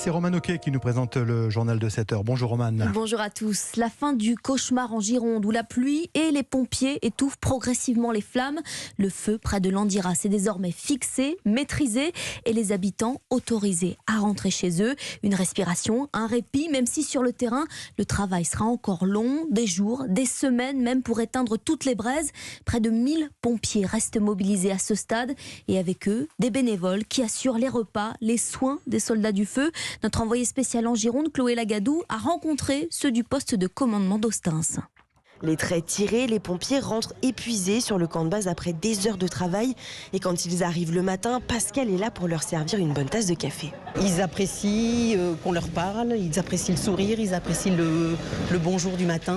c'est Roman Oquet qui nous présente le journal de 7h. Bonjour Roman. Bonjour à tous. La fin du cauchemar en Gironde où la pluie et les pompiers étouffent progressivement les flammes. Le feu près de Landiras est désormais fixé, maîtrisé et les habitants autorisés à rentrer chez eux. Une respiration, un répit, même si sur le terrain, le travail sera encore long, des jours, des semaines même pour éteindre toutes les braises. Près de 1000 pompiers restent mobilisés à ce stade et avec eux, des bénévoles qui assurent les repas, les soins des soldats du feu. Notre envoyé spécial en Gironde, Chloé Lagadou, a rencontré ceux du poste de commandement d'Ostens. Les traits tirés, les pompiers rentrent épuisés sur le camp de base après des heures de travail. Et quand ils arrivent le matin, Pascal est là pour leur servir une bonne tasse de café. Ils apprécient qu'on leur parle, ils apprécient le sourire, ils apprécient le bonjour du matin.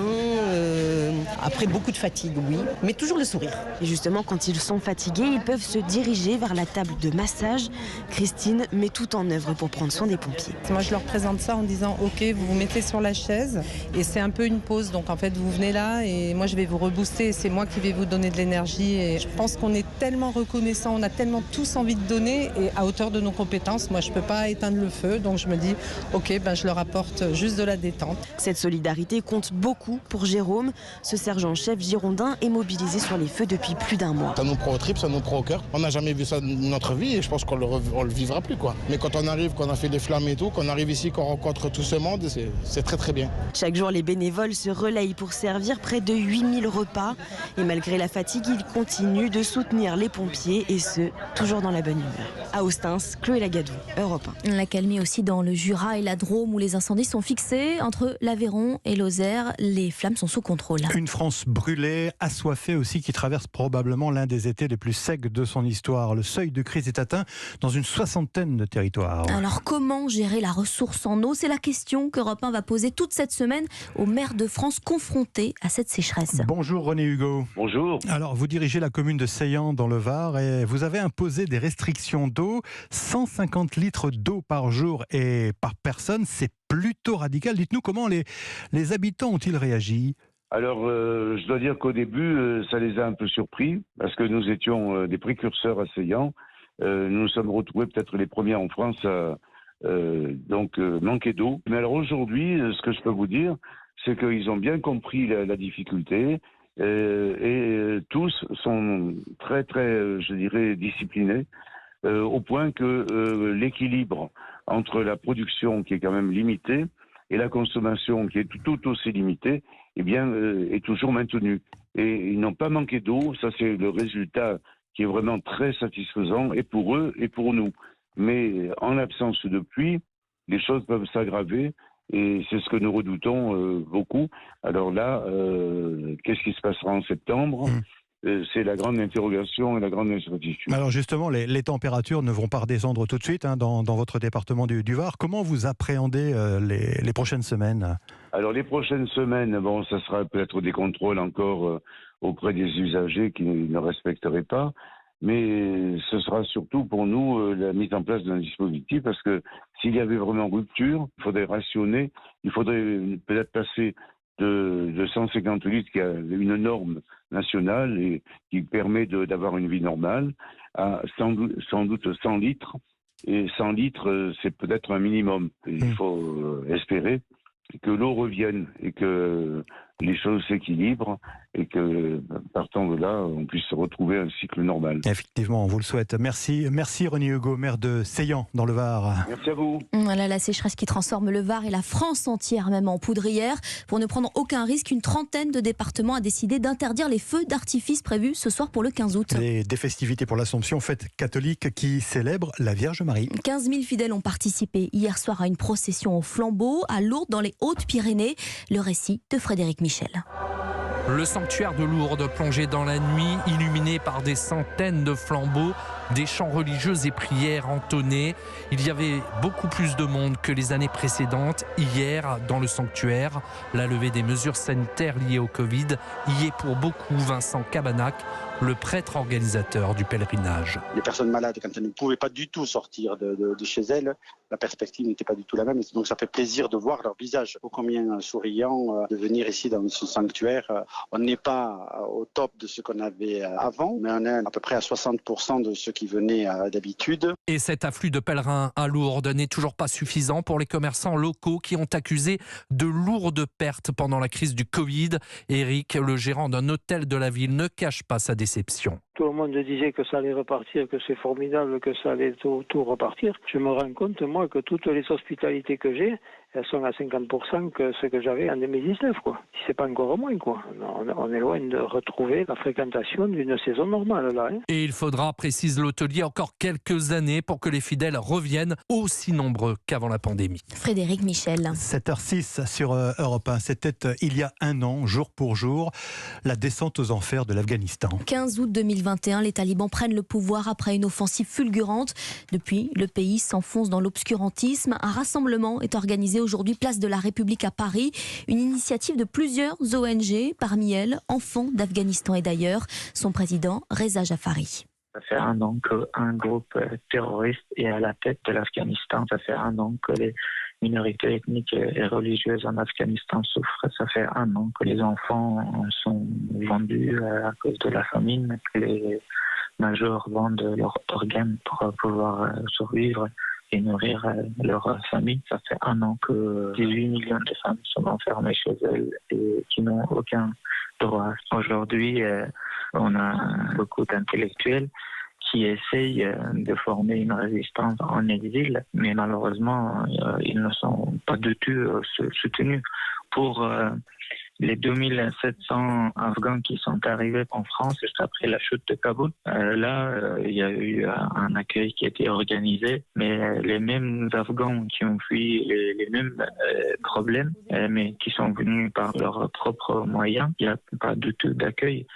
Après beaucoup de fatigue, oui, mais toujours le sourire. Et justement, quand ils sont fatigués, ils peuvent se diriger vers la table de massage. Christine met tout en œuvre pour prendre soin des pompiers. Moi, je leur présente ça en disant « Ok, vous vous mettez sur la chaise et c'est un peu une pause. Donc en fait, vous venez là et moi, je vais vous rebooster. C'est moi qui vais vous donner de l'énergie. Et je pense qu'on est tellement reconnaissants, on a tellement tous envie de donner et à hauteur de nos compétences. Moi, je ne peux pas éteindre le feu. Donc je me dis « Ok, je leur apporte juste de la détente. » Cette solidarité compte beaucoup pour Jérôme. Ce sergent-chef girondin est mobilisé sur les feux depuis plus d'un mois. Ça nous prend au trip, ça nous prend au cœur. On n'a jamais vu ça de notre vie et je pense qu'on le vivra plus, quoi. Mais quand on arrive, qu'on a fait des flammes et tout, qu'on arrive ici, qu'on rencontre tout ce monde, c'est très très bien. Chaque jour, les bénévoles se relayent pour servir près de 8000 repas. Et malgré la fatigue, ils continuent de soutenir les pompiers et ce, toujours dans la bonne humeur. À Ostens, Chloé Lagadou, Europe 1. L'accalmie aussi dans le Jura et la Drôme où les incendies sont fixés. Entre l'Aveyron et Lozère, les flammes sont sous contrôle. Une France brûlée, assoiffée aussi, qui traverse probablement l'un des étés les plus secs de son histoire. Le seuil de crise est atteint dans une 60aine de territoires. Alors comment gérer la ressource en eau? C'est la question qu'Europe 1 va poser toute cette semaine aux maires de France confrontés à cette sécheresse. Bonjour René Hugo. Bonjour. Alors vous dirigez la commune de Seillan dans le Var et vous avez imposé des restrictions d'eau, 150 litres d'eau par jour et par personne, c'est plutôt radical. Dites-nous comment les habitants ont-ils réagi? Alors, je dois dire qu'au début, ça les a un peu surpris, parce que nous étions des précurseurs à Seillan. Nous nous sommes retrouvés peut-être les premiers en France à manquer d'eau. Mais alors aujourd'hui, ce que je peux vous dire, c'est qu'ils ont bien compris la difficulté et tous sont très, très, je dirais, disciplinés, au point que l'équilibre entre la production, qui est quand même limitée, et la consommation, qui est tout aussi limitée, eh bien, est toujours maintenue. Et ils n'ont pas manqué d'eau, ça c'est le résultat qui est vraiment très satisfaisant, et pour eux et pour nous. Mais en l'absence de pluie, les choses peuvent s'aggraver, et c'est ce que nous redoutons beaucoup. Alors là, qu'est-ce qui se passera en septembre ? C'est la grande interrogation et la grande incertitude. Alors justement, les températures ne vont pas redescendre tout de suite dans votre département du Var. Comment vous appréhendez les prochaines semaines ? Alors les prochaines semaines, ça sera peut-être des contrôles encore auprès des usagers qui ne respecteraient pas. Mais ce sera surtout pour nous la mise en place d'un dispositif, parce que s'il y avait vraiment rupture, il faudrait rationner, il faudrait peut-être passer de 150 litres, qui a une norme nationale et qui permet d'avoir une vie normale, à sans doute 100 litres. Et 100 litres, c'est peut-être un minimum. Il faut espérer que l'eau revienne et que les choses s'équilibrent et que, partant de là, on puisse retrouver un cycle normal. Effectivement, on vous le souhaite. Merci René Hugo, maire de Seillan, dans le Var. Merci à vous. Voilà la sécheresse qui transforme le Var et la France entière, même en poudrière. Pour ne prendre aucun risque, une trentaine de départements a décidé d'interdire les feux d'artifice prévus ce soir pour le 15 août. Des festivités pour l'Assomption, fête catholique qui célèbre la Vierge Marie. 15 000 fidèles ont participé hier soir à une procession au flambeau à Lourdes, dans les Hautes-Pyrénées. Le récit de Frédéric Michel. Le sanctuaire de Lourdes plongé dans la nuit, illuminé par des centaines de flambeaux, des chants religieux et prières entonnées. Il y avait beaucoup plus de monde que les années précédentes. Hier, dans le sanctuaire, la levée des mesures sanitaires liées au Covid y est pour beaucoup. Vincent Cabanac, le prêtre organisateur du pèlerinage. Les personnes malades, quand elles ne pouvaient pas du tout sortir de chez elles, la perspective n'était pas du tout la même. Donc ça fait plaisir de voir leur visage, ô combien souriant, de venir ici dans ce sanctuaire. On n'est pas au top de ce qu'on avait avant, mais on est à peu près à 60% de ceux qui venaient d'habitude. Et cet afflux de pèlerins à Lourdes n'est toujours pas suffisant pour les commerçants locaux qui ont accusé de lourdes pertes pendant la crise du Covid. Eric, le gérant d'un hôtel de la ville, ne cache pas sa déception. Tout le monde disait que ça allait repartir, que c'est formidable, que ça allait tout repartir. Je me rends compte, moi, que toutes les hospitalités que j'ai, elles sont à 50% que ce que j'avais en 2019, quoi. Si c'est pas encore moins, quoi. On est loin de retrouver la fréquentation d'une saison normale, là. Et il faudra, précise l'hôtelier, encore quelques années pour que les fidèles reviennent aussi nombreux qu'avant la pandémie. Frédéric Michel. 7h06 sur Europe 1. C'était il y a un an, jour pour jour, la descente aux enfers de l'Afghanistan. 15 août 2021, les talibans prennent le pouvoir après une offensive fulgurante. Depuis, le pays s'enfonce dans l'obscurantisme. Un rassemblement est organisé aujourd'hui place de la République à Paris. Une initiative de plusieurs ONG, parmi elles Enfants d'Afghanistan et d'ailleurs. Son président, Reza Jafari. Ça fait un an qu'un groupe terroriste est à la tête de l'Afghanistan. Ça fait un an que les minorités ethniques et religieuses en Afghanistan souffrent. Ça fait un an que les enfants sont vendus à cause de la famine, que les majors vendent leurs organes pour pouvoir survivre et nourrir leur famille. Ça fait un an que 18 millions de femmes sont enfermées chez elles et qui n'ont aucun droit. Aujourd'hui, on a beaucoup d'intellectuels qui essayent de former une résistance en exil, mais malheureusement, ils ne sont pas du tout soutenus. Pour les 2700 Afghans qui sont arrivés en France juste après la chute de Kaboul, il y a eu un accueil qui a été organisé, mais les mêmes Afghans qui ont fui les mêmes problèmes, mais qui sont venus par leurs propres moyens, il n'y a pas du tout d'accueil.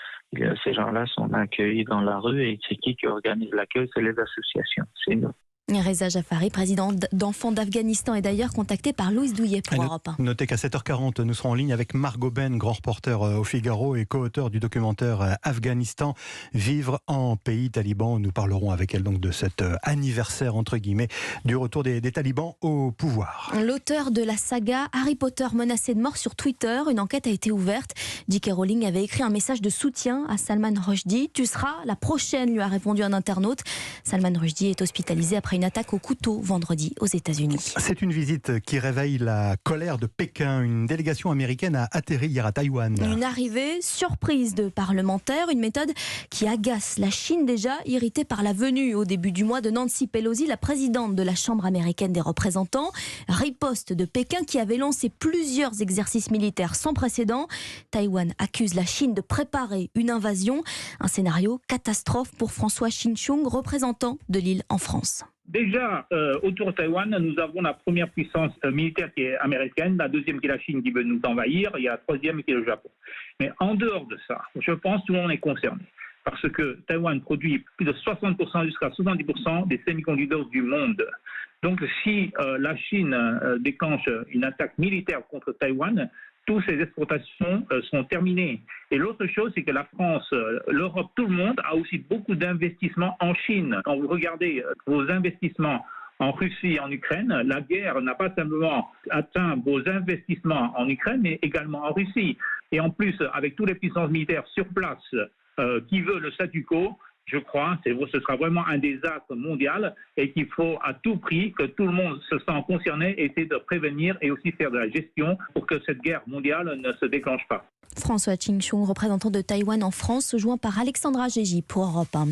Ces gens-là sont accueillis dans la rue et c'est qui organise l'accueil? C'est les associations, c'est nous. Reza Jafari, président d'Enfants d'Afghanistan, est d'ailleurs contacté par Louise Douillet pour Europe 1. Notez qu'à 7h40, nous serons en ligne avec Margot Ben, grand reporter au Figaro et co-auteur du documentaire Afghanistan, vivre en pays taliban. Nous parlerons avec elle donc de cet anniversaire, entre guillemets, du retour des talibans au pouvoir. L'auteur de la saga Harry Potter menacé de mort sur Twitter, une enquête a été ouverte. J.K. Rowling avait écrit un message de soutien à Salman Rushdie. Tu seras la prochaine, lui a répondu un internaute. Salman Rushdie est hospitalisé après une attaque au couteau vendredi aux États-Unis. C'est une visite qui réveille la colère de Pékin. Une délégation américaine a atterri hier à Taïwan. Une arrivée surprise de parlementaires, une méthode qui agace la Chine déjà irritée par la venue au début du mois de Nancy Pelosi, la présidente de la Chambre américaine des représentants. Riposte de Pékin qui avait lancé plusieurs exercices militaires sans précédent. Taïwan accuse la Chine de préparer une invasion. Un scénario catastrophe pour François Chinh-Chung, représentant de l'île en France. Déjà, autour de Taïwan, nous avons la première puissance militaire qui est américaine, la deuxième qui est la Chine qui veut nous envahir, et la troisième qui est le Japon. Mais en dehors de ça, je pense que tout le monde est concerné. Parce que Taïwan produit plus de 60% jusqu'à 70% des semi-conducteurs du monde. Donc si la Chine déclenche une attaque militaire contre Taïwan, toutes ces exportations sont terminées. Et l'autre chose, c'est que la France, l'Europe, tout le monde a aussi beaucoup d'investissements en Chine. Quand vous regardez vos investissements en Russie et en Ukraine, la guerre n'a pas simplement atteint vos investissements en Ukraine, mais également en Russie. Et en plus, avec toutes les puissances militaires sur place qui veulent le statu quo, je crois que ce sera vraiment un désastre mondial et qu'il faut à tout prix que tout le monde se sent concerné et essayer de prévenir et aussi faire de la gestion pour que cette guerre mondiale ne se déclenche pas. François Chinh-Chung, représentant de Taïwan en France, joint par Alexandra Gégy pour Europe 1.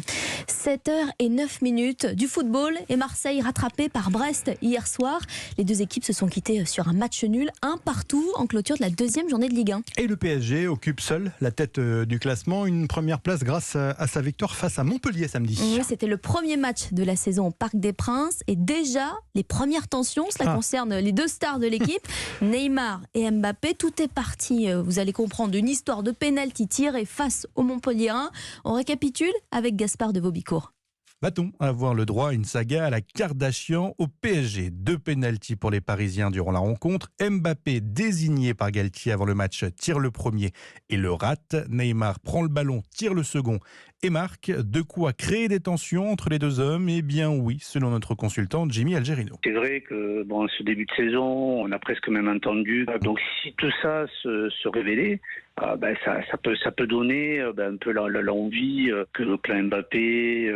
7h09 du football et Marseille rattrapé par Brest hier soir. Les deux équipes se sont quittées sur un match nul, un partout en clôture de la deuxième journée de Ligue 1. Et le PSG occupe seul la tête du classement, une première place grâce à sa victoire face à Montpellier samedi. Oui, c'était le premier match de la saison au Parc des Princes et déjà les premières tensions, cela concerne les deux stars de l'équipe, Neymar et Mbappé. Tout est parti, vous allez comprendre, d'une histoire de pénalty tiré face au Montpelliérain. On récapitule avec Gaspard de Vaubicourt. Va-t-on avoir le droit à une saga à la Kardashian au PSG? 2 pénaltys pour les Parisiens durant la rencontre. Mbappé, désigné par Galtier avant le match, tire le premier et le rate. Neymar prend le ballon, tire le second et marque. De quoi créer des tensions entre les deux hommes? Eh bien oui, selon notre consultant Jimmy Algerino. C'est vrai que ce début de saison, on a presque même entendu. Donc si tout ça se révélait, ça peut donner un peu l'envie que le clan Mbappé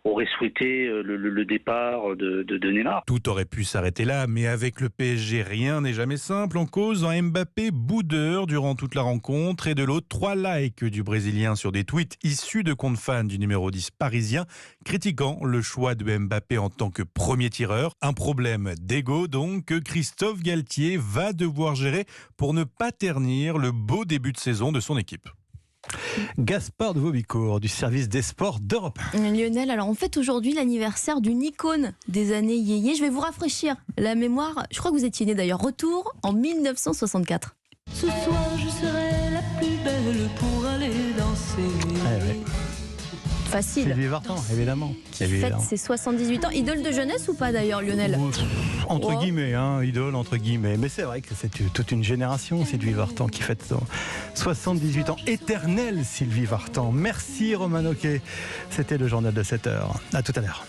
aurait souhaité le départ de Neymar. Tout aurait pu s'arrêter là, mais avec le PSG, rien n'est jamais simple. En cause, un Mbappé boudeur durant toute la rencontre et de l'autre, 3 likes du Brésilien sur des tweets issus de comptes fans du numéro 10 parisien, critiquant le choix de Mbappé en tant que premier tireur. Un problème d'ego donc que Christophe Galtier va devoir gérer pour ne pas ternir le beau début de saison de son équipe. Gaspard de Vaubicourt du service des sports d'Europe 1. Lionel, alors on fête aujourd'hui l'anniversaire d'une icône des années yéyé. Je vais vous rafraîchir la mémoire. Je crois que vous étiez né d'ailleurs. Retour en 1964. Ce soir je serai la plus belle pour aller danser. Facile. Sylvie Vartan, évidemment. Qui fête ses 78 ans. Idole de jeunesse ou pas d'ailleurs, Lionel? Entre guillemets, idole entre guillemets. Mais c'est vrai que c'est toute une génération, Sylvie Vartan, qui fête 78 ans. Éternelle Sylvie Vartan. Merci Roman Oquet. C'était le journal de 7h. À tout à l'heure.